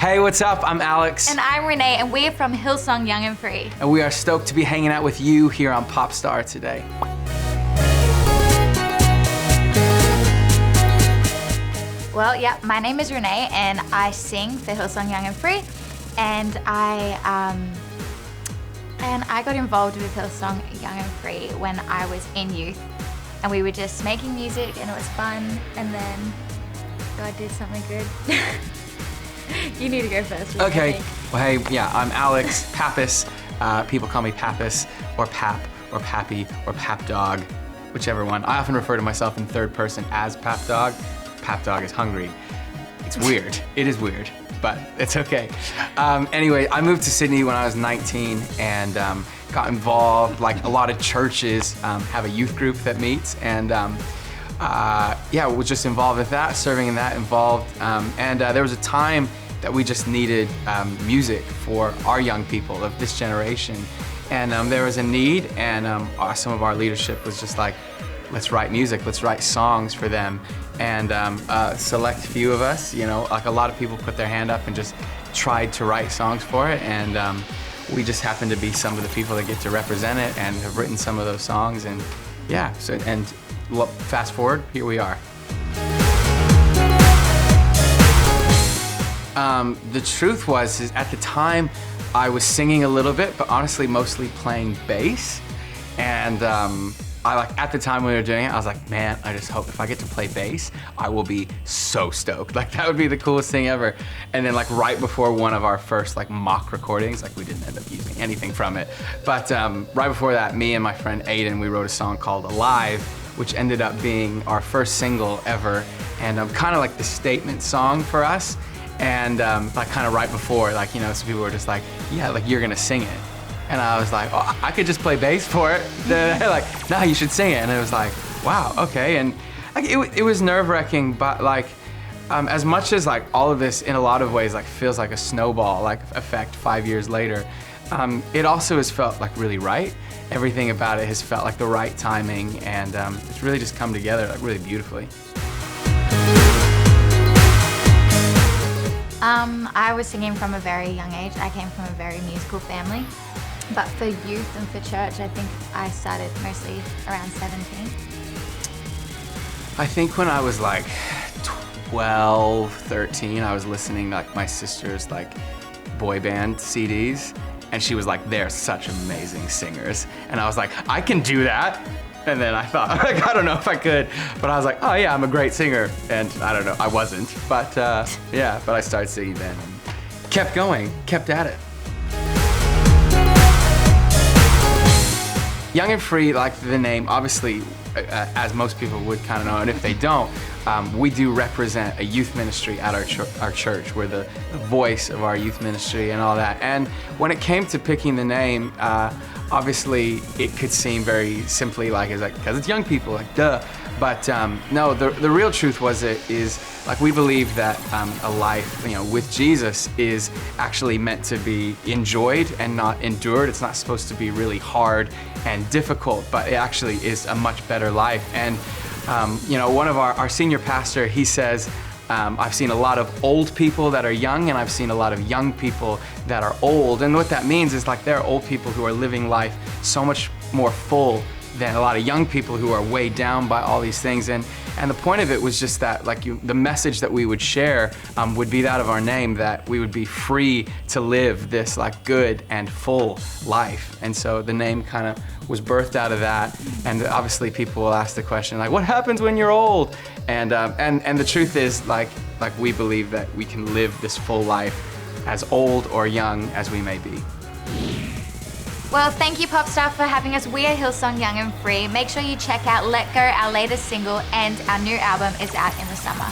Hey, what's up? I'm Alex. And I'm Renee, and we're from Hillsong Young and Free. And we are stoked to be hanging out with you here on Popstar today. Well, yeah, my name is Renee, and I sing for Hillsong Young and Free. And I got involved with Hillsong Young and Free when I was in youth. And we were just making music, and it was fun. And then God did something good. You need to go first. Renee. Okay. Well, hey, yeah, I'm Alex Pappas. People call me Pappas, or Pap, or Pappy, or Pap Dog, whichever one. I often refer to myself in third person as Pap Dog. Pap Dog is hungry. It's weird. It is weird, but it's okay. Anyway, I moved to Sydney when I was 19 and got involved. Like a lot of churches have a youth group that meets, and yeah, was just involved with that, serving in that, involved. And there was a time that we just needed music for our young people of this generation. And there was a need, and some of our leadership was just like, let's write music, let's write songs for them. And a select few of us, you know, like a lot of people put their hand up and just tried to write songs for it. And we just happened to be some of the people that get to represent it and have written some of those songs. And yeah, so, and fast forward, here we are. The truth was, is at the time I was singing a little bit, but honestly mostly playing bass. And at the time we were doing it, I was like, man, I just hope if I get to play bass, I will be so stoked. Like that would be the coolest thing ever. And then like right before one of our first like mock recordings, like we didn't end up using anything from it. But right before that, me and my friend Aiden, we wrote a song called Alive, which ended up being our first single ever. And kind of like the statement song for us. And like kind of right before, like, you know, some people were just like, yeah, like you're gonna sing it. And I was like, oh, I could just play bass for it. They're like, no, you should sing it. And it was like, wow, okay. And like, it was nerve-wracking, but like, as much as like all of this in a lot of ways like feels like a snowball like effect 5 years later, it also has felt like really right. Everything about it has felt like the right timing, and it's really just come together like really beautifully. I was singing from a very young age. I came from a very musical family. But for youth and for church, I think I started mostly around 17. I think when I was like 12, 13, I was listening to like my sister's like boy band CDs, and she was like, they're such amazing singers. And I was like, I can do that. And then I thought, like, I don't know if I could, but I was like, oh yeah, I'm a great singer. And I don't know, I wasn't, but yeah, but I started singing then and kept going, kept at it. Young and Free, like the name, obviously, as most people would kind of know, and if they don't, we do represent a youth ministry at our church. We're the voice of our youth ministry and all that. And when it came to picking the name, obviously it could seem very simply like, it's like, because it's young people, like duh. But no, the real truth is like we believe that a life, you know, with Jesus is actually meant to be enjoyed and not endured. It's not supposed to be really hard and difficult, but it actually is a much better life. And you know, one of our senior pastor, he says, I've seen a lot of old people that are young, and I've seen a lot of young people that are old. And what that means is like there are old people who are living life so much more full than a lot of young people who are weighed down by all these things. And the point of it was just that like the message that we would share would be that of our name, that we would be free to live this like good and full life. And so the name kind of was birthed out of that. And obviously people will ask the question like, what happens when you're old? And the truth is like we believe that we can live this full life as old or young as we may be. Well, thank you, Popstar, for having us. We are Hillsong Young and Free. Make sure you check out Let Go, our latest single, and our new album is out in the summer.